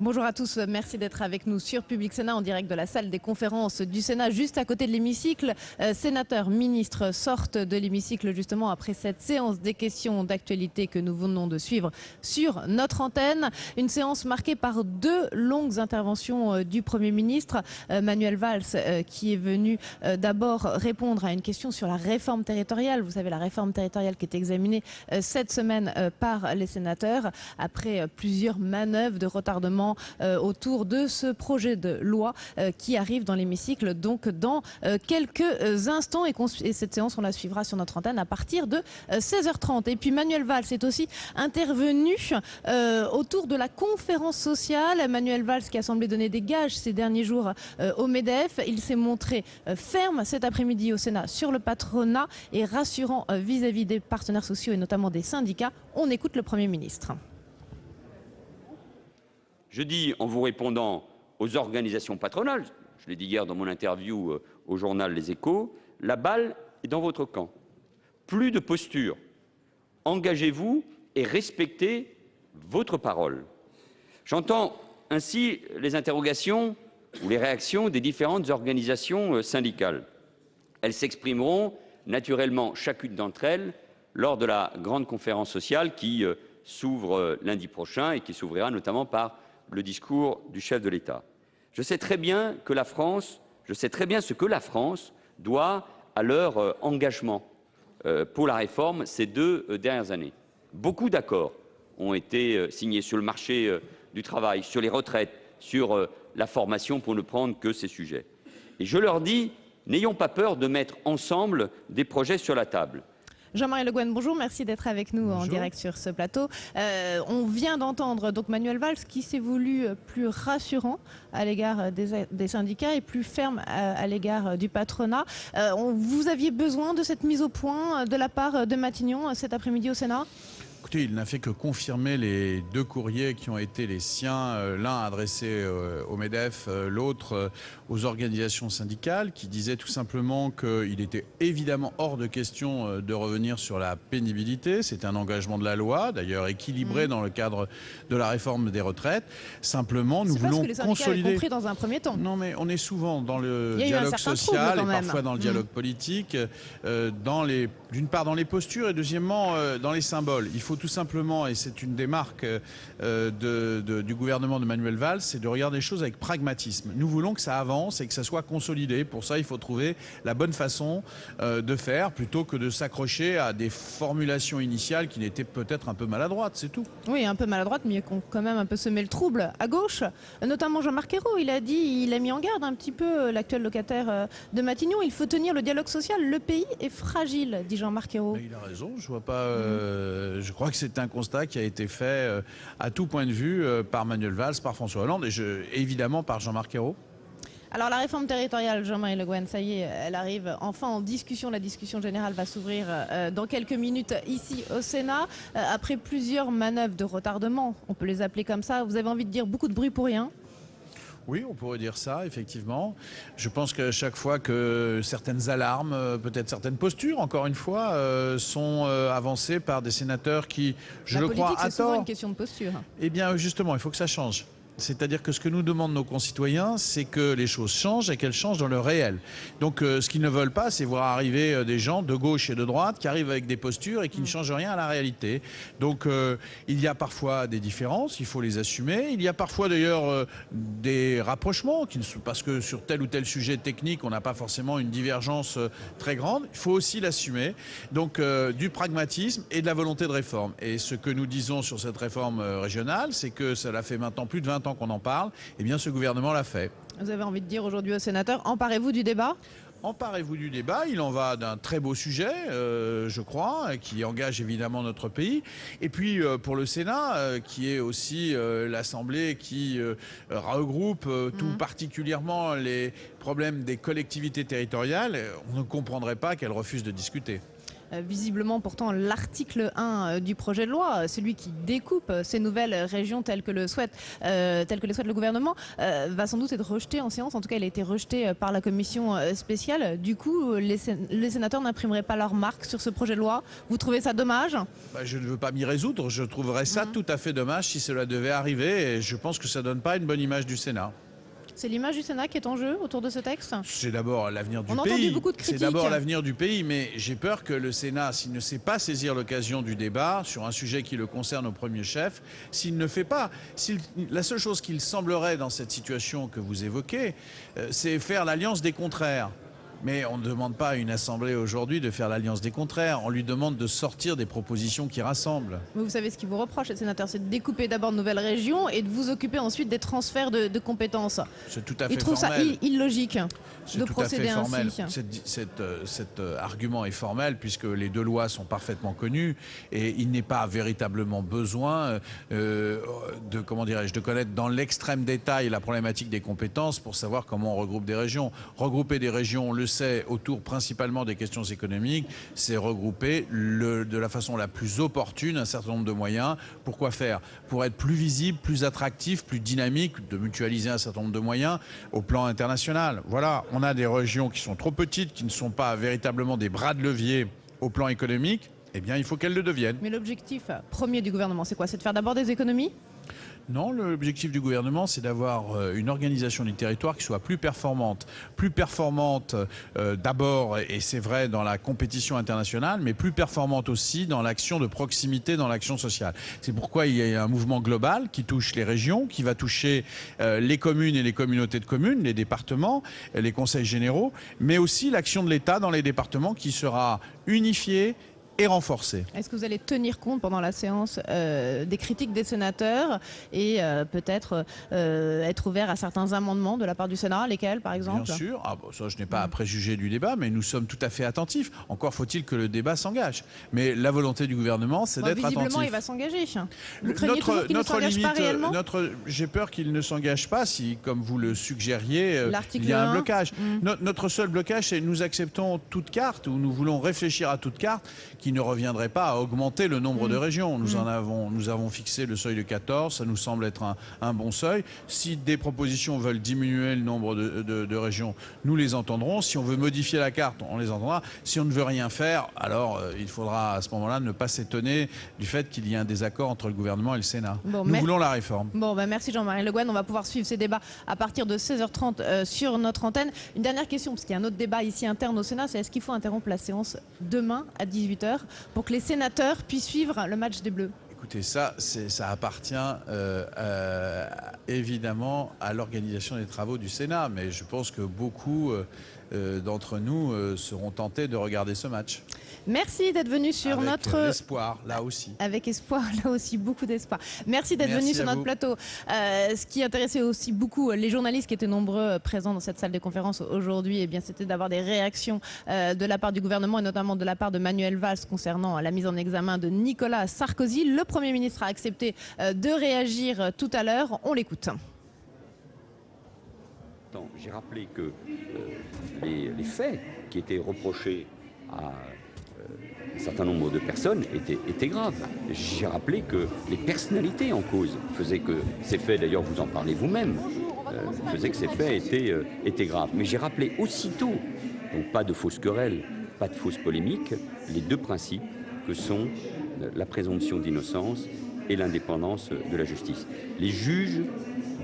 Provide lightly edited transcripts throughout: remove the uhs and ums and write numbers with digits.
Bonjour à tous, merci d'être avec nous sur Public Sénat en direct de la salle des conférences du Sénat, juste à côté de l'hémicycle. Sénateurs, ministres sortent de l'hémicycle justement après cette séance des questions d'actualité que nous venons de suivre sur notre antenne. Une séance marquée par deux longues interventions du Premier ministre, Manuel Valls, qui est venu d'abord répondre à une question sur la réforme territoriale. Vous savez, la réforme territoriale qui est examinée cette semaine par les sénateurs après plusieurs manœuvres de retardement autour de ce projet de loi qui arrive dans l'hémicycle donc dans quelques instants et cette séance on la suivra sur notre antenne à partir de 16h30. Et puis Manuel Valls est aussi intervenu autour de la conférence sociale. Manuel Valls qui a semblé donner des gages ces derniers jours au MEDEF. Il s'est montré ferme cet après-midi au Sénat sur le patronat et rassurant vis-à-vis des partenaires sociaux et notamment des syndicats. On écoute le Premier ministre. Je dis, en vous répondant aux organisations patronales, je l'ai dit hier dans mon interview au journal Les Échos, la balle est dans votre camp. Plus de posture. Engagez-vous et respectez votre parole. J'entends ainsi les interrogations ou les réactions des différentes organisations syndicales. Elles s'exprimeront naturellement, chacune d'entre elles, lors de la grande conférence sociale qui s'ouvre lundi prochain et qui s'ouvrira notamment par le discours du chef de l'État. Je sais très bien ce que la France doit à leur engagement pour la réforme ces deux dernières années. Beaucoup d'accords ont été signés sur le marché du travail, sur les retraites, sur la formation, pour ne prendre que ces sujets. Et je leur dis, n'ayons pas peur de mettre ensemble des projets sur la table. Jean-Marie Le Guen, bonjour, merci d'être avec nous en direct sur ce plateau. On vient d'entendre donc Manuel Valls qui s'est voulu plus rassurant à l'égard des syndicats et plus ferme à l'égard du patronat. Vous aviez besoin de cette mise au point de la part de Matignon cet après-midi au Sénat ? Écoutez, il n'a fait que confirmer les deux courriers qui ont été les siens, l'un adressé au MEDEF, l'autre aux organisations syndicales, qui disaient tout simplement qu'il était évidemment hors de question de revenir sur la pénibilité. C'est un engagement de la loi, d'ailleurs équilibré dans le cadre de la réforme des retraites. Simplement, nous voulons consolider. C'est pas ce que les syndicats avaient compris dans un premier temps. Non, mais on est souvent dans le dialogue social et parfois dans le dialogue politique, d'une part dans les postures et deuxièmement dans les symboles. Il faut tout simplement, et c'est une des marques du gouvernement de Manuel Valls, c'est de regarder les choses avec pragmatisme. Nous voulons que ça avance et que ça soit consolidé. Pour ça, il faut trouver la bonne façon de faire plutôt que de s'accrocher à des formulations initiales qui n'étaient peut-être un peu maladroites, c'est tout. Oui, un peu maladroite, mais qui ont quand même un peu semé le trouble à gauche. Notamment Jean-Marc Ayrault, il a mis en garde un petit peu l'actuel locataire de Matignon. Il faut tenir le dialogue social. Le pays est fragile, dit Jean-Marc Ayrault. Il a raison, je vois pas. Je crois que c'est un constat qui a été fait à tout point de vue par Manuel Valls, par François Hollande et évidemment par Jean-Marc Ayrault. Alors la réforme territoriale, Jean-Marie Le Guen, ça y est, elle arrive enfin en discussion. La discussion générale va s'ouvrir dans quelques minutes ici au Sénat. Après plusieurs manœuvres de retardement, on peut les appeler comme ça, vous avez envie de dire beaucoup de bruit pour rien ? Oui, on pourrait dire ça, effectivement. Je pense que chaque fois que certaines alarmes, peut-être certaines postures, encore une fois, sont avancées par des sénateurs qui, je le crois, à tort... La politique, c'est souvent une question de posture. Eh bien, justement, il faut que ça change. C'est-à-dire que ce que nous demandent nos concitoyens, c'est que les choses changent et qu'elles changent dans le réel. Donc ce qu'ils ne veulent pas, c'est voir arriver des gens de gauche et de droite qui arrivent avec des postures et qui ne changent rien à la réalité. Donc il y a parfois des différences, il faut les assumer. Il y a parfois d'ailleurs des rapprochements, parce que sur tel ou tel sujet technique, on n'a pas forcément une divergence très grande. Il faut aussi l'assumer. Donc du pragmatisme et de la volonté de réforme. Et ce que nous disons sur cette réforme régionale, c'est que cela fait maintenant plus de 20 ans qu'on en parle, eh bien ce gouvernement l'a fait. Vous avez envie de dire aujourd'hui aux sénateurs, emparez-vous du débat ? Emparez-vous du débat, il en va d'un très beau sujet, je crois, qui engage évidemment notre pays. Et puis pour le Sénat, qui est aussi l'Assemblée qui regroupe tout particulièrement les problèmes des collectivités territoriales, on ne comprendrait pas qu'elle refuse de discuter. visiblement pourtant l'article 1 du projet de loi, celui qui découpe ces nouvelles régions telles que les souhaite le gouvernement, va sans doute être rejeté en séance. En tout cas, il a été rejeté par la commission spéciale. Du coup, les sénateurs n'imprimeraient pas leur marque sur ce projet de loi. Vous trouvez ça dommage ? Je ne veux pas m'y résoudre. Je trouverais ça tout à fait dommage si cela devait arriver. Et je pense que ça ne donne pas une bonne image du Sénat. C'est l'image du Sénat qui est en jeu autour de ce texte ? C'est d'abord l'avenir du pays. On a entendu beaucoup de critiques. C'est d'abord l'avenir du pays, mais j'ai peur que le Sénat, s'il ne sait pas saisir l'occasion du débat sur un sujet qui le concerne au premier chef, s'il ne fait pas, la seule chose qu'il semblerait dans cette situation que vous évoquez, c'est faire l'alliance des contraires. Mais on ne demande pas à une assemblée aujourd'hui de faire l'alliance des contraires. On lui demande de sortir des propositions qui rassemblent. Mais vous savez ce qu'il vous reproche, les sénateurs, c'est de découper d'abord de nouvelles régions et de vous occuper ensuite des transferts de compétences. C'est tout à fait formel. Ils trouvent ça illogique de procéder ainsi. Cet argument est formel puisque les deux lois sont parfaitement connues et il n'est pas véritablement besoin de connaître dans l'extrême détail la problématique des compétences pour savoir comment on regroupe des régions. Regrouper des régions, on le sait, autour principalement des questions économiques, c'est regrouper de la façon la plus opportune un certain nombre de moyens. Pourquoi faire ? Pour être plus visible, plus attractif, plus dynamique, de mutualiser un certain nombre de moyens au plan international. Voilà, on a des régions qui sont trop petites, qui ne sont pas véritablement des bras de levier au plan économique. Eh bien, il faut qu'elles le deviennent. Mais l'objectif premier du gouvernement, c'est quoi ? C'est de faire d'abord des économies ? Non, l'objectif du gouvernement, c'est d'avoir une organisation du territoire qui soit plus performante. Plus performante d'abord, et c'est vrai, dans la compétition internationale, mais plus performante aussi dans l'action de proximité, dans l'action sociale. C'est pourquoi il y a un mouvement global qui touche les régions, qui va toucher les communes et les communautés de communes, les départements, les conseils généraux, mais aussi l'action de l'État dans les départements qui sera unifiée et renforcée. Est-ce que vous allez tenir compte pendant la séance des critiques des sénateurs et peut-être être ouvert à certains amendements de la part du Sénat, lesquels par exemple ? Bien sûr, ça je n'ai pas à préjuger du débat, mais nous sommes tout à fait attentifs. Encore faut-il que le débat s'engage. Mais la volonté du gouvernement, c'est d'être attentif. Visiblement, il va s'engager. Vous craignez toujours qu'il ne s'engage pas réellement ? J'ai peur qu'il ne s'engage pas si, comme vous le suggériez, il y a un blocage. Notre seul blocage, c'est que nous acceptons toute carte, ou nous voulons réfléchir à toute carte, qui ne reviendrait pas à augmenter le nombre de régions. Nous avons fixé le seuil de 14, ça nous semble être un bon seuil. Si des propositions veulent diminuer le nombre de régions, nous les entendrons. Si on veut modifier la carte, on les entendra. Si on ne veut rien faire, alors il faudra à ce moment-là ne pas s'étonner du fait qu'il y ait un désaccord entre le gouvernement et le Sénat. Nous voulons la réforme. Merci Jean-Marie Le Guen. On va pouvoir suivre ces débats à partir de 16h30 sur notre antenne. Une dernière question, parce qu'il y a un autre débat ici interne au Sénat, c'est est-ce qu'il faut interrompre la séance demain à 18h pour que les sénateurs puissent suivre le match des Bleus? Écoutez, ça appartient évidemment à l'organisation des travaux du Sénat, mais je pense que beaucoup d'entre nous seront tentés de regarder ce match. Merci d'être venu sur notre... Avec espoir, là aussi. Avec espoir, là aussi, beaucoup d'espoir. Merci d'être venu sur notre plateau. Ce qui intéressait aussi beaucoup les journalistes qui étaient nombreux présents dans cette salle de conférence aujourd'hui, eh bien, c'était d'avoir des réactions de la part du gouvernement et notamment de la part de Manuel Valls concernant la mise en examen de Nicolas Sarkozy. Le Premier ministre a accepté de réagir tout à l'heure. On l'écoute. J'ai rappelé que les faits qui étaient reprochés à un certain nombre de personnes étaient graves. J'ai rappelé que les personnalités en cause faisaient que ces faits, d'ailleurs vous en parlez vous-même, faisaient que ces faits étaient graves. Mais j'ai rappelé aussitôt, donc pas de fausses querelles, pas de fausses polémiques, les deux principes que sont la présomption d'innocence et l'indépendance de la justice. Les juges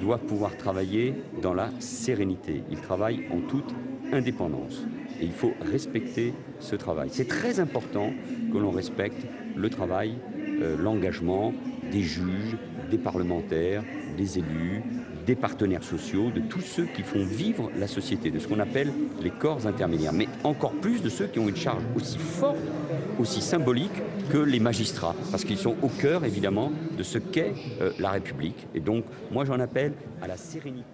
doivent pouvoir travailler dans la sérénité. Ils travaillent en toute indépendance. Et il faut respecter ce travail. C'est très important que l'on respecte le travail, l'engagement des juges, des parlementaires, des élus, des partenaires sociaux, de tous ceux qui font vivre la société, de ce qu'on appelle les corps intermédiaires, mais encore plus de ceux qui ont une charge aussi forte, aussi symbolique que les magistrats, parce qu'ils sont au cœur, évidemment, de ce qu'est la République. Et donc, moi, j'en appelle à la sérénité.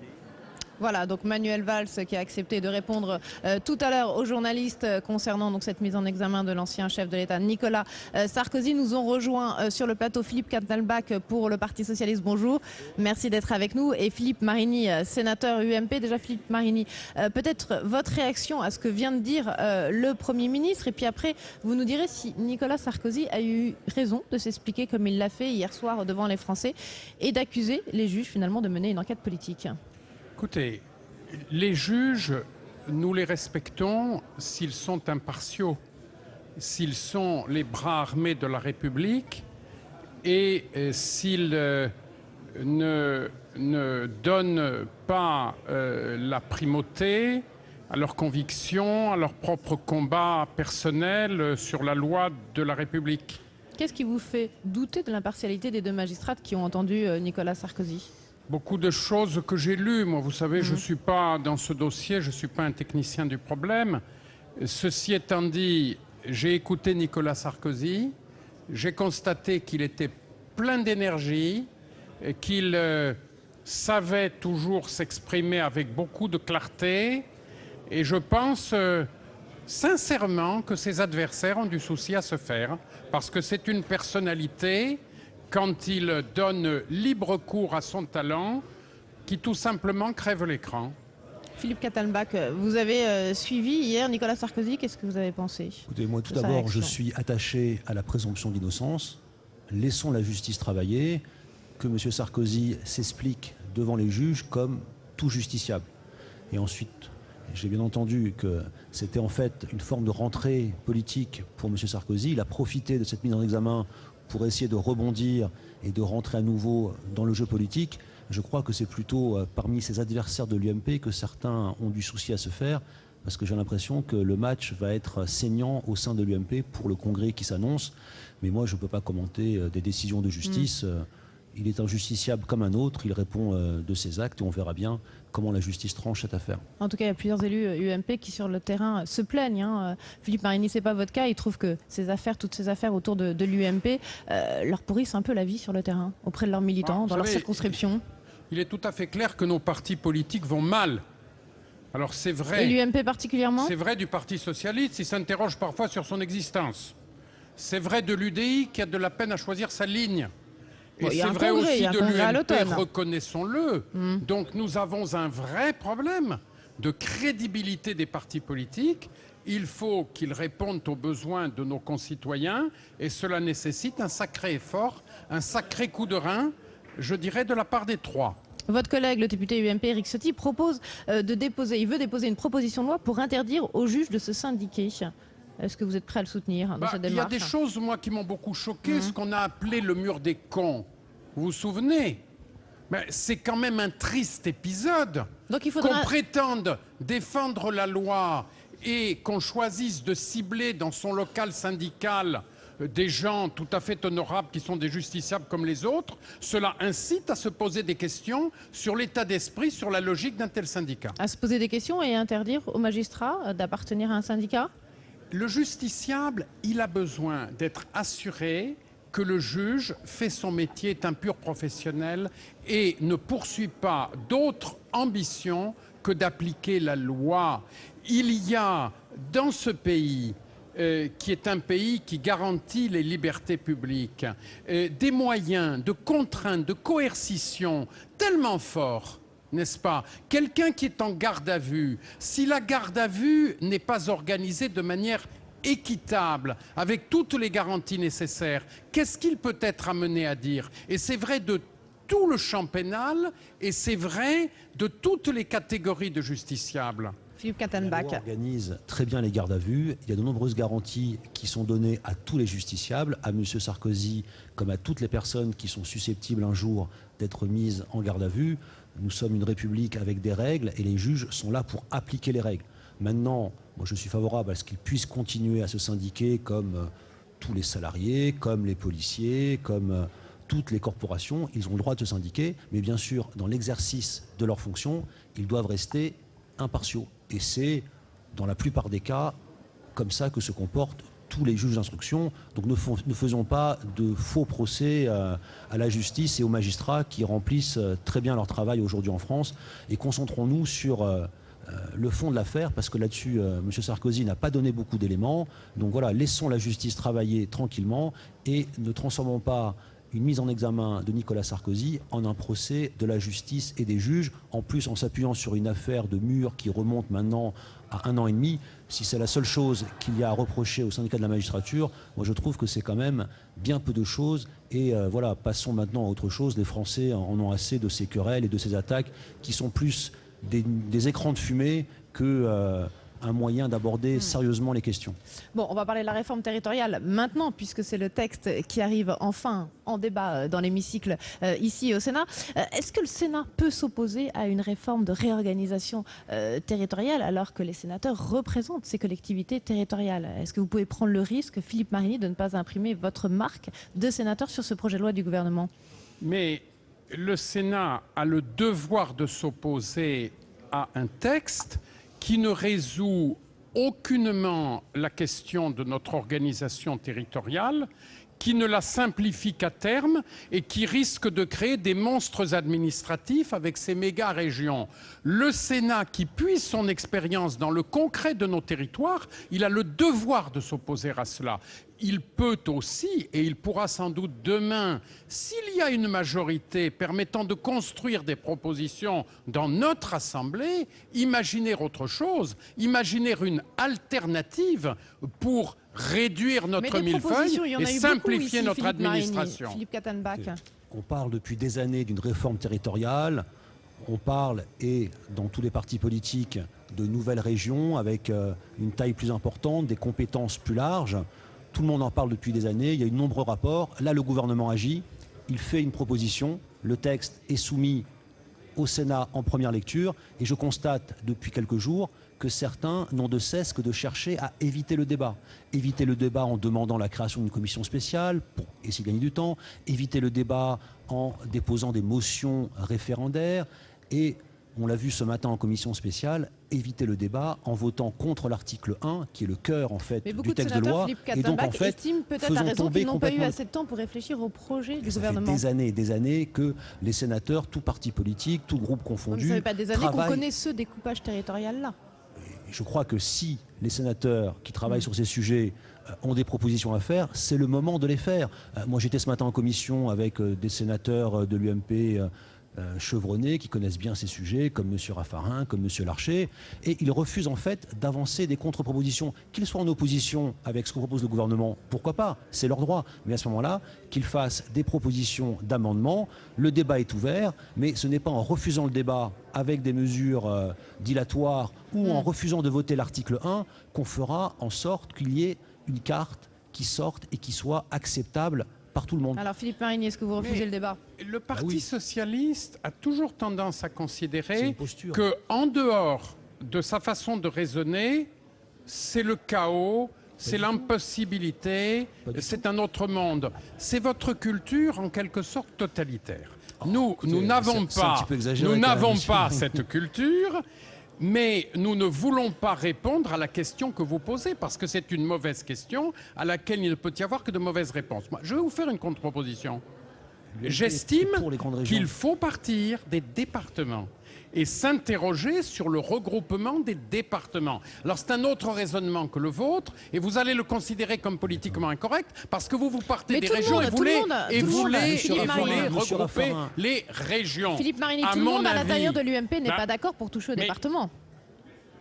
Voilà, donc Manuel Valls qui a accepté de répondre tout à l'heure aux journalistes concernant donc cette mise en examen de l'ancien chef de l'État Nicolas Sarkozy. Nous ont rejoint sur le plateau Philippe Kattenbach pour le Parti Socialiste. Bonjour, merci d'être avec nous. Et Philippe Marini, sénateur UMP. Déjà Philippe Marini, peut-être votre réaction à ce que vient de dire le Premier ministre. Et puis après, vous nous direz si Nicolas Sarkozy a eu raison de s'expliquer comme il l'a fait hier soir devant les Français et d'accuser les juges finalement de mener une enquête politique. Écoutez, les juges, nous les respectons s'ils sont impartiaux, s'ils sont les bras armés de la République et s'ils ne donnent pas la primauté à leurs convictions, à leur propre combat personnel sur la loi de la République. Qu'est-ce qui vous fait douter de l'impartialité des deux magistrates qui ont entendu Nicolas Sarkozy ? Beaucoup de choses que j'ai lues. Moi, vous savez, je ne suis pas dans ce dossier, je ne suis pas un technicien du problème. Ceci étant dit, j'ai écouté Nicolas Sarkozy, j'ai constaté qu'il était plein d'énergie, qu'il savait toujours s'exprimer avec beaucoup de clarté, et je pense sincèrement que ses adversaires ont du souci à se faire, parce que c'est une personnalité, quand il donne libre cours à son talent, qui tout simplement crève l'écran. Philippe Kattenbach, vous avez suivi hier Nicolas Sarkozy, qu'est-ce que vous avez pensé? Écoutez, moi tout d'abord, je suis attaché à la présomption d'innocence. Laissons la justice travailler, que M. Sarkozy s'explique devant les juges comme tout justiciable. Et ensuite, j'ai bien entendu que c'était en fait une forme de rentrée politique pour M. Sarkozy. Il a profité de cette mise en examen pour essayer de rebondir et de rentrer à nouveau dans le jeu politique. Je crois que c'est plutôt parmi ses adversaires de l'UMP que certains ont du souci à se faire, parce que j'ai l'impression que le match va être saignant au sein de l'UMP pour le congrès qui s'annonce. Mais moi, je ne peux pas commenter des décisions de justice. Il est injusticiable comme un autre, il répond de ses actes et on verra bien comment la justice tranche cette affaire. En tout cas, il y a plusieurs élus UMP qui sur le terrain se plaignent. Philippe Marini, ce n'est pas votre cas. Ils trouvent que ces affaires, toutes ces affaires autour de l'UMP leur pourrissent un peu la vie sur le terrain, auprès de leurs militants, dans leur circonscription. Il est tout à fait clair que nos partis politiques vont mal. Alors c'est vrai. Et l'UMP particulièrement? C'est vrai du Parti Socialiste, il s'interroge parfois sur son existence. C'est vrai de l'UDI qui a de la peine à choisir sa ligne. Et c'est vrai aussi de l'UMP, reconnaissons-le. Donc nous avons un vrai problème de crédibilité des partis politiques. Il faut qu'ils répondent aux besoins de nos concitoyens et cela nécessite un sacré effort, un sacré coup de rein, je dirais, de la part des trois. Votre collègue, le député UMP, Éric Ciotti, propose il veut déposer une proposition de loi pour interdire aux juges de se syndiquer. Est-ce que vous êtes prêt à le soutenir dans cette démarche? Il y a des choses, moi, qui m'ont beaucoup choqué, ce qu'on a appelé le mur des cons. Vous vous souvenez? C'est quand même un triste épisode. Donc il faudra... Qu'on prétende défendre la loi et qu'on choisisse de cibler dans son local syndical des gens tout à fait honorables qui sont des justiciables comme les autres, cela incite à se poser des questions sur l'état d'esprit, sur la logique d'un tel syndicat. À se poser des questions et interdire aux magistrats d'appartenir à un syndicat? Le justiciable, il a besoin d'être assuré que le juge fait son métier, est un pur professionnel et ne poursuit pas d'autres ambitions que d'appliquer la loi. Il y a dans ce pays, qui est un pays qui garantit les libertés publiques, des moyens de contrainte, de coercition tellement forts, n'est-ce pas? Quelqu'un qui est en garde à vue, si la garde à vue n'est pas organisée de manière équitable, avec toutes les garanties nécessaires, qu'est-ce qu'il peut être amené à dire? Et c'est vrai de tout le champ pénal et c'est vrai de toutes les catégories de justiciables. Philippe Kattenbach. La loi organise très bien les gardes à vue. Il y a de nombreuses garanties qui sont données à tous les justiciables, à M. Sarkozy comme à toutes les personnes qui sont susceptibles un jour d'être mises en garde à vue. Nous sommes une république avec des règles et les juges sont là pour appliquer les règles. Maintenant, moi je suis favorable à ce qu'ils puissent continuer à se syndiquer comme tous les salariés, comme les policiers, comme toutes les corporations. Ils ont le droit de se syndiquer, mais bien sûr, dans l'exercice de leurs fonctions, ils doivent rester impartiaux. Et c'est, dans la plupart des cas, comme ça que se comportent tous les juges d'instruction. Donc ne faisons pas de faux procès à la justice et aux magistrats qui remplissent très bien leur travail aujourd'hui en France. Et concentrons-nous sur le fond de l'affaire, parce que là-dessus, M. Sarkozy n'a pas donné beaucoup d'éléments. Donc voilà, laissons la justice travailler tranquillement et ne transformons pas une mise en examen de Nicolas Sarkozy en un procès de la justice et des juges, en plus en s'appuyant sur une affaire de mur qui remonte maintenant à 1 an et demi. Si c'est la seule chose qu'il y a à reprocher au syndicat de la magistrature, moi je trouve que c'est quand même bien peu de choses. Et voilà, passons maintenant à autre chose. Les Français en ont assez de ces querelles et de ces attaques qui sont plus des écrans de fumée que un moyen d'aborder sérieusement les questions. Bon, on va parler de la réforme territoriale maintenant, puisque c'est le texte qui arrive enfin en débat dans l'hémicycle ici au Sénat. Est-ce que le Sénat peut s'opposer à une réforme de réorganisation territoriale alors que les sénateurs représentent ces collectivités territoriales? Est-ce que vous pouvez prendre le risque, Philippe Marigny, de ne pas imprimer votre marque de sénateur sur ce projet de loi du gouvernement? Mais le Sénat a le devoir de s'opposer à un texte qui ne résout aucunement la question de notre organisation territoriale, qui ne la simplifie qu'à terme et qui risque de créer des monstres administratifs avec ces méga-régions. Le Sénat, qui puise son expérience dans le concret de nos territoires, il a le devoir de s'opposer à cela. Il peut aussi, et il pourra sans doute demain, s'il y a une majorité permettant de construire des propositions dans notre Assemblée, imaginer autre chose, imaginer une alternative pour réduire notre millefeuille et simplifier notre administration. Philippe Kattenbach. On parle depuis des années d'une réforme territoriale. On parle, et dans tous les partis politiques, de nouvelles régions avec une taille plus importante, des compétences plus larges. Tout le monde en parle depuis des années, il y a eu de nombreux rapports. Là, le gouvernement agit, il fait une proposition, le texte est soumis au Sénat en première lecture, et je constate depuis quelques jours que certains n'ont de cesse que de chercher à éviter le débat. Éviter le débat en demandant la création d'une commission spéciale, pour essayer de gagner du temps, éviter le débat en déposant des motions référendaires, et on l'a vu ce matin en commission spéciale, éviter le débat en votant contre l'article 1, qui est le cœur en fait du texte de loi. Et donc en fait, estiment peut-être à raison qu'ils n'ont pas eu assez de temps pour réfléchir au projet du gouvernement. Ça fait des années que les sénateurs, tout parti politique, tout groupe confondu, ça fait pas des années qu'on connaît ce découpage territorial-là. Je crois que si les sénateurs qui travaillent sur ces sujets ont des propositions à faire, c'est le moment de les faire. Moi j'étais ce matin en commission avec des sénateurs de l'UMP chevronnés qui connaissent bien ces sujets, comme M. Raffarin, comme M. Larcher, et ils refusent en fait d'avancer des contre-propositions, qu'ils soient en opposition avec ce que propose le gouvernement, pourquoi pas, c'est leur droit, mais à ce moment-là, qu'ils fassent des propositions d'amendement, le débat est ouvert, mais ce n'est pas en refusant le débat avec des mesures dilatoires ou en refusant de voter l'article 1 qu'on fera en sorte qu'il y ait une carte qui sorte et qui soit acceptable par tout le monde. Alors Philippe Marigny, est-ce que vous refusez le débat? Le Parti socialiste a toujours tendance à considérer qu'en dehors de sa façon de raisonner, c'est le chaos, c'est l'impossibilité, c'est un autre monde. C'est votre culture en quelque sorte totalitaire. Nous n'avons pas cette culture. Mais nous ne voulons pas répondre à la question que vous posez, parce que c'est une mauvaise question à laquelle il ne peut y avoir que de mauvaises réponses. Moi, je vais vous faire une contre-proposition. J'estime qu'il faut partir des départements et s'interroger sur le regroupement des départements. Alors c'est un autre raisonnement que le vôtre, et vous allez le considérer comme politiquement incorrect, parce que vous partez des régions et vous voulez regrouper les régions. Philippe Marigny, tout le monde à l'intérieur de l'UMP n'est pas d'accord pour toucher au département.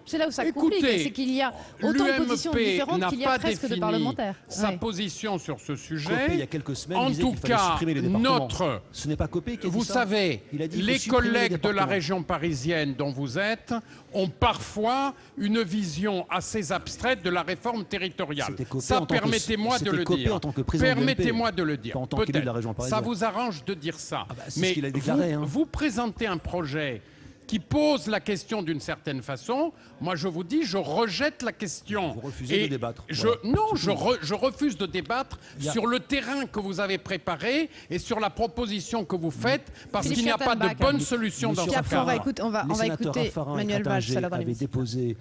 C'est là où ça complique, c'est qu'il y a autant de positions différentes qu'il y a presque de parlementaires. Sa position sur ce sujet. Copé, il y a quelques semaines, en tout cas, ce n'est pas Copé qui a dit vous ça. savez, les collègues de la région parisienne dont vous êtes ont parfois une vision assez abstraite de la réforme territoriale. Ça, permettez-moi de le dire. Permettez-moi de le dire. Peut-être. Ça vous arrange de dire ça. Mais vous présentez un projet qui pose la question d'une certaine façon, moi je vous dis, je rejette la question. Vous refusez de débattre. Non, je refuse de débattre sur le terrain que vous avez préparé et sur la proposition que vous faites, parce qu'il n'y a pas de bonne solution dans ce cas. On va écouter Manuel Valls. avait déposé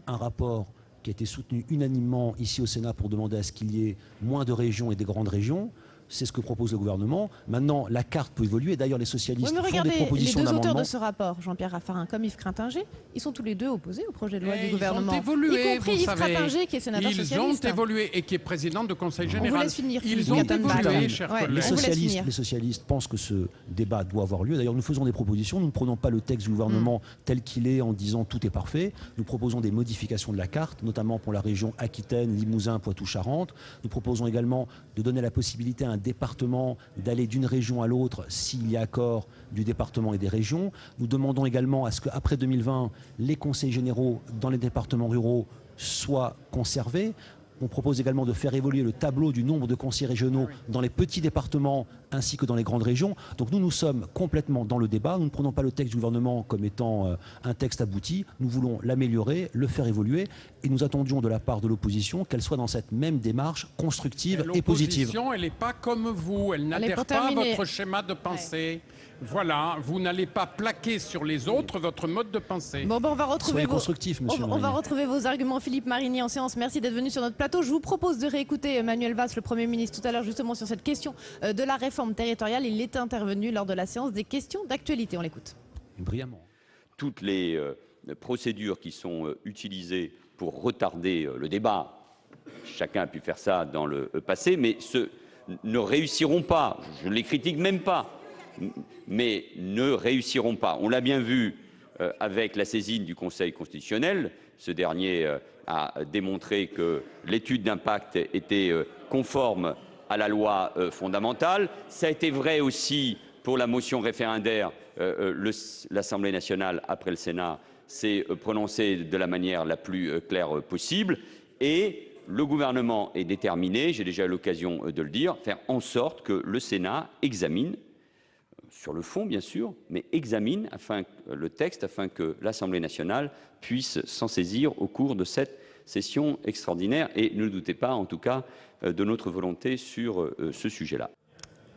un rapport qui a été soutenu unanimement ici au Sénat pour demander à ce qu'il y ait moins de régions et des grandes régions. C'est ce que propose le gouvernement. Maintenant, la carte peut évoluer. D'ailleurs, les socialistes Oui, mais font regardez, des propositions les deux d'amendement. auteurs de ce rapport, Jean-Pierre Raffarin comme Yves Crintinger, ils sont tous les deux opposés au projet de loi du gouvernement. Ils ont évolué, y compris vous Yves savez. Crintinger, qui est sénateur Ils socialiste. ont évolué et qui est président de Conseil On général. vous laisse finir, Ils Philippe ont Kattenbach. évolué, chers Ouais, collègues. on vous laisse finir. Les socialistes pensent que ce débat doit avoir lieu. D'ailleurs, nous faisons des propositions. Nous ne prenons pas le texte du gouvernement tel qu'il est en disant tout est parfait. Nous proposons des modifications de la carte, notamment pour la région Aquitaine, Limousin, Poitou-Charentes. Nous proposons également de donner la possibilité à un département d'aller d'une région à l'autre s'il y a accord du département et des régions. Nous demandons également à ce qu'après 2020, les conseils généraux dans les départements ruraux soient conservés. On propose également de faire évoluer le tableau du nombre de conseillers régionaux dans les petits départements ainsi que dans les grandes régions. Donc nous sommes complètement dans le débat. Nous ne prenons pas le texte du gouvernement comme étant un texte abouti. Nous voulons l'améliorer, le faire évoluer. Et nous attendions de la part de l'opposition qu'elle soit dans cette même démarche constructive et positive. L'opposition, elle n'est pas comme vous. Elle n'adhère pas à votre schéma de pensée. Voilà, vous n'allez pas plaquer sur les autres votre mode de pensée. Bon, on va retrouver Soyez constructif, monsieur on va Marigny. retrouver vos arguments, Philippe Marigny, en séance. Merci d'être venu sur notre plateau. Je vous propose de réécouter Manuel Valls, le Premier ministre, tout à l'heure, justement sur cette question de la réforme territoriale. Il est intervenu lors de la séance des questions d'actualité. On l'écoute. Brillamment. Toutes les procédures qui sont utilisées pour retarder le débat, chacun a pu faire ça dans le passé, mais ne réussiront pas. Je ne les critique même pas, mais ne réussiront pas. On l'a bien vu avec la saisine du Conseil constitutionnel. Ce dernier a démontré que l'étude d'impact était conforme à la loi fondamentale. Ça a été vrai aussi pour la motion référendaire. L'Assemblée nationale, après le Sénat, s'est prononcée de la manière la plus claire possible. Et le gouvernement est déterminé, j'ai déjà eu l'occasion de le dire, faire en sorte que le Sénat examine, sur le fond bien sûr, mais examine le texte afin que l'Assemblée nationale puisse s'en saisir au cours de cette session extraordinaire. Et ne doutez pas, en tout cas, de notre volonté sur ce sujet-là.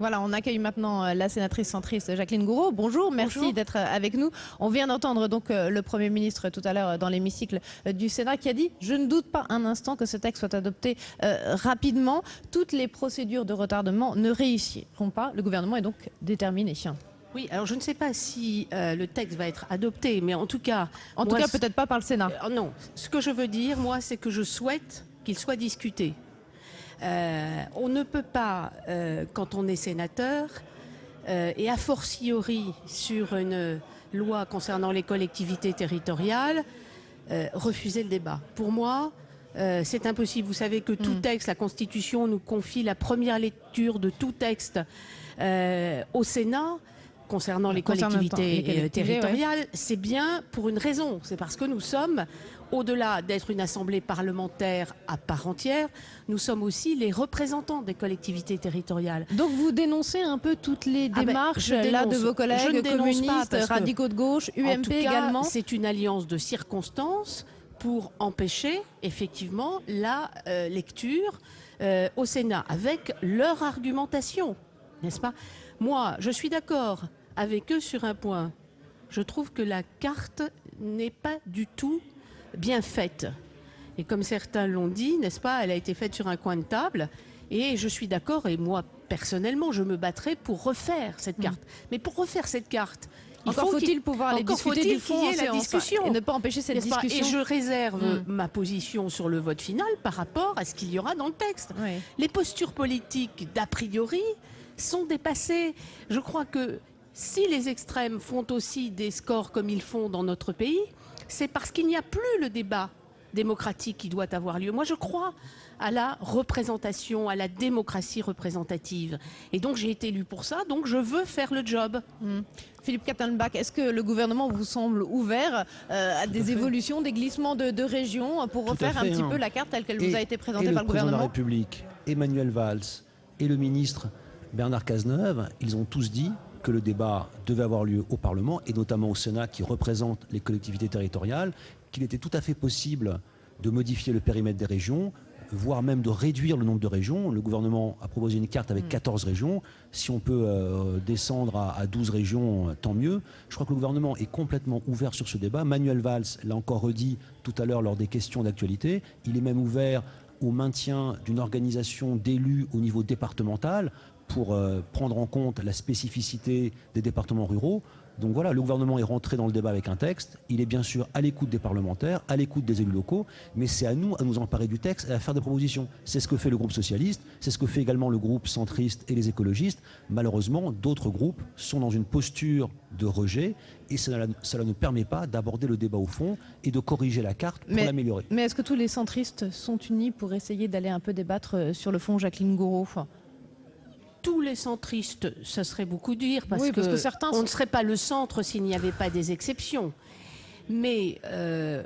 Voilà, on accueille maintenant la sénatrice centriste Jacqueline Gourault. Bonjour, merci d'être avec nous. On vient d'entendre donc le Premier ministre tout à l'heure dans l'hémicycle du Sénat qui a dit « Je ne doute pas un instant que ce texte soit adopté rapidement. Toutes les procédures de retardement ne réussiront pas. Le gouvernement est donc déterminé. » Oui, alors je ne sais pas si le texte va être adopté, mais en tout cas... En tout cas, peut-être pas par le Sénat. Non, ce que je veux dire, moi, c'est que je souhaite qu'il soit discuté. On ne peut pas, quand on est sénateur, et a fortiori sur une loi concernant les collectivités territoriales, refuser le débat. Pour moi, c'est impossible. Vous savez que tout texte, la Constitution nous confie la première lecture de tout texte au Sénat. Concernant les collectivités territoriales, c'est bien pour une raison. C'est parce que nous sommes, au-delà d'être une assemblée parlementaire à part entière, nous sommes aussi les représentants des collectivités territoriales. Donc vous dénoncez un peu toutes les démarches de vos collègues communistes, radicaux de gauche, UMP également. C'est une alliance de circonstances pour empêcher effectivement la lecture au Sénat avec leur argumentation, n'est-ce pas? Moi, je suis d'accord avec eux sur un point. Je trouve que la carte n'est pas du tout bien faite. Et comme certains l'ont dit, n'est-ce pas, elle a été faite sur un coin de table. Et je suis d'accord, et moi, personnellement, je me battrai pour refaire cette carte. Mais pour refaire cette carte, encore faut-il pouvoir aller discuter du fond en séance et ne pas empêcher cette discussion. Et je réserve ma position sur le vote final par rapport à ce qu'il y aura dans le texte. Oui. Les postures politiques d'a priori sont dépassées. Je crois que si les extrêmes font aussi des scores comme ils font dans notre pays, c'est parce qu'il n'y a plus le débat démocratique qui doit avoir lieu. Moi, je crois à la représentation, à la démocratie représentative. Et donc, j'ai été élu pour ça, donc je veux faire le job. Philippe Kattenbach, est-ce que le gouvernement vous semble ouvert à des évolutions, des glissements de régions pour refaire un petit peu la carte telle qu'elle vous a été présentée par le gouvernement? Le président de la République, Emmanuel Valls et le ministre Bernard Cazeneuve, ils ont tous dit que le débat devait avoir lieu au Parlement et notamment au Sénat qui représente les collectivités territoriales, qu'il était tout à fait possible de modifier le périmètre des régions voire même de réduire le nombre de régions. Le gouvernement a proposé une carte avec 14 régions. Si on peut descendre à 12 régions, tant mieux. Je crois que le gouvernement est complètement ouvert sur ce débat. Manuel Valls l'a encore redit tout à l'heure lors des questions d'actualité. Il est même ouvert au maintien d'une organisation d'élus au niveau départemental pour prendre en compte la spécificité des départements ruraux. Donc voilà, le gouvernement est rentré dans le débat avec un texte. Il est bien sûr à l'écoute des parlementaires, à l'écoute des élus locaux, mais c'est à nous emparer du texte et à faire des propositions. C'est ce que fait le groupe socialiste, c'est ce que fait également le groupe centriste et les écologistes. Malheureusement, d'autres groupes sont dans une posture de rejet et cela ne permet pas d'aborder le débat au fond et de corriger la carte pour l'améliorer. Mais est-ce que tous les centristes sont unis pour essayer d'aller un peu débattre sur le fond, Jacqueline Gouraud? Tous les centristes, ça serait beaucoup dire, parce que certains on ne serait pas le centre s'il n'y avait pas des exceptions. Mais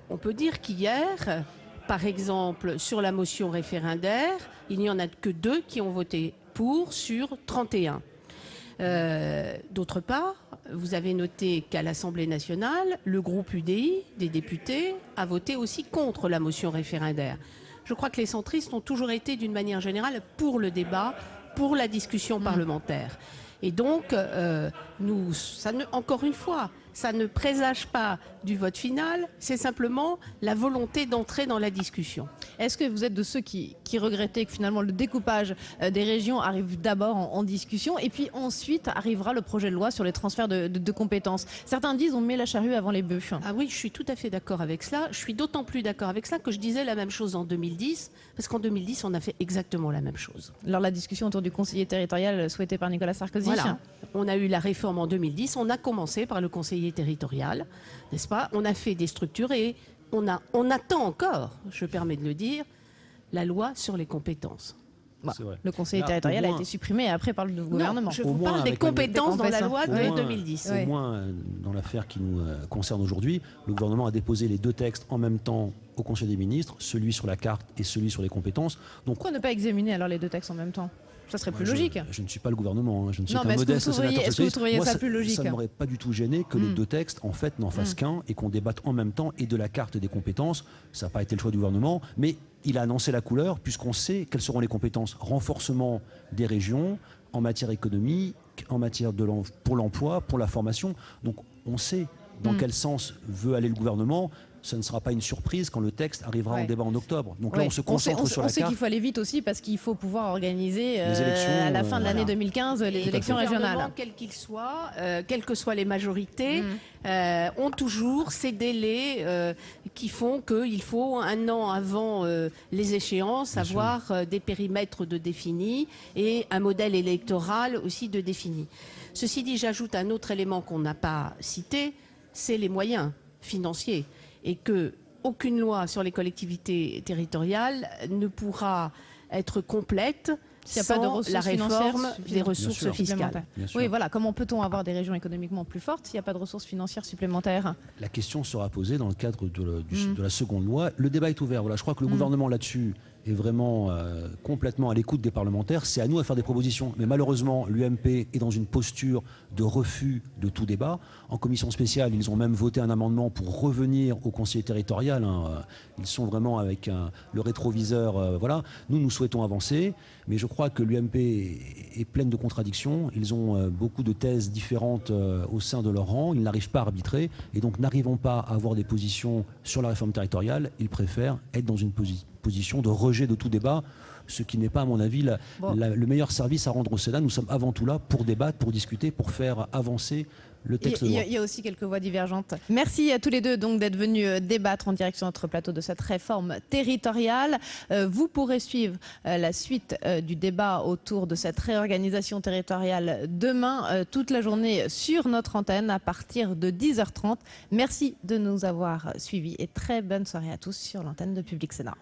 on peut dire qu'hier, par exemple, sur la motion référendaire, il n'y en a que 2 qui ont voté pour sur 31. D'autre part, vous avez noté qu'à l'Assemblée nationale, le groupe UDI des députés a voté aussi contre la motion référendaire. Je crois que les centristes ont toujours été, d'une manière générale, pour le débat, pour la discussion parlementaire. Et donc, encore une fois, ça ne présage pas du vote final, c'est simplement la volonté d'entrer dans la discussion. Est-ce que vous êtes de ceux qui regrettaient que finalement le découpage des régions arrive d'abord en discussion et puis ensuite arrivera le projet de loi sur les transferts de compétences? Certains disent on met la charrue avant les bœufs. Ah oui, je suis tout à fait d'accord avec cela. Je suis d'autant plus d'accord avec cela que je disais la même chose en 2010, parce qu'en 2010, on a fait exactement la même chose. Alors la discussion autour du conseiller territorial souhaité par Nicolas Sarkozy. Voilà. On a eu la réforme en 2010, on a commencé par le conseiller territorial, n'est-ce pas? On a fait des structures et on attend encore, je permets de le dire, la loi sur les compétences. Bah, le conseiller territorial a été supprimé après par le gouvernement. Non, je vous parle des compétences dans la loi de 2010. Au moins, dans l'affaire qui nous concerne aujourd'hui, le gouvernement a déposé les 2 textes en même temps au Conseil des ministres, celui sur la carte et celui sur les compétences. Donc, pourquoi ne pas examiner alors les 2 textes en même temps? Ça serait plus logique. Je ne suis pas le gouvernement, je ne suis qu'un modeste sénateur. Est-ce que vous trouveriez ça plus logique? Ça ne m'aurait pas du tout gêné que les 2 textes, en fait, n'en fassent qu'un et qu'on débatte en même temps et de la carte et des compétences. Ça n'a pas été le choix du gouvernement, mais il a annoncé la couleur puisqu'on sait quelles seront les compétences. Renforcement des régions en matière économique, en matière pour l'emploi, pour la formation. Donc on sait dans quel sens veut aller le gouvernement. Ce ne sera pas une surprise quand le texte arrivera en débat en octobre. Donc là, on se concentre sur la carte. On sait qu'il faut aller vite aussi parce qu'il faut pouvoir organiser les élections, à la fin de l'année 2015 les élections régionales. Quels qu'ils soient, quelles que soient les majorités, ont toujours ces délais qui font qu'il faut un an avant les échéances avoir des périmètres de définis et un modèle électoral aussi de défini. Ceci dit, j'ajoute un autre élément qu'on n'a pas cité, c'est les moyens financiers. Et qu'aucune loi sur les collectivités territoriales ne pourra être complète sans la réforme des ressources fiscales. Oui, voilà. Comment peut-on avoir des régions économiquement plus fortes s'il n'y a pas de ressources financières supplémentaires? La question sera posée dans le cadre de la seconde loi. Le débat est ouvert. Voilà, je crois que le gouvernement là-dessus est vraiment complètement à l'écoute des parlementaires. C'est à nous à faire des propositions. Mais malheureusement, l'UMP est dans une posture de refus de tout débat. En commission spéciale, ils ont même voté un amendement pour revenir au conseiller territorial. Ils sont vraiment avec le rétroviseur. Voilà. Nous souhaitons avancer. Mais je crois que l'UMP est pleine de contradictions. Ils ont beaucoup de thèses différentes au sein de leur rang. Ils n'arrivent pas à arbitrer. Et donc, n'arrivant pas à avoir des positions sur la réforme territoriale, ils préfèrent être dans une position de rejet de tout débat, ce qui n'est pas, à mon avis, le meilleur service à rendre au Sénat. Nous sommes avant tout là pour débattre, pour discuter, pour faire avancer le texte de loi. Il y a aussi quelques voix divergentes. Merci à tous les deux donc d'être venus débattre en direct sur notre plateau de cette réforme territoriale. Vous pourrez suivre la suite du débat autour de cette réorganisation territoriale demain, toute la journée sur notre antenne à partir de 10h30. Merci de nous avoir suivis et très bonne soirée à tous sur l'antenne de Public Sénat.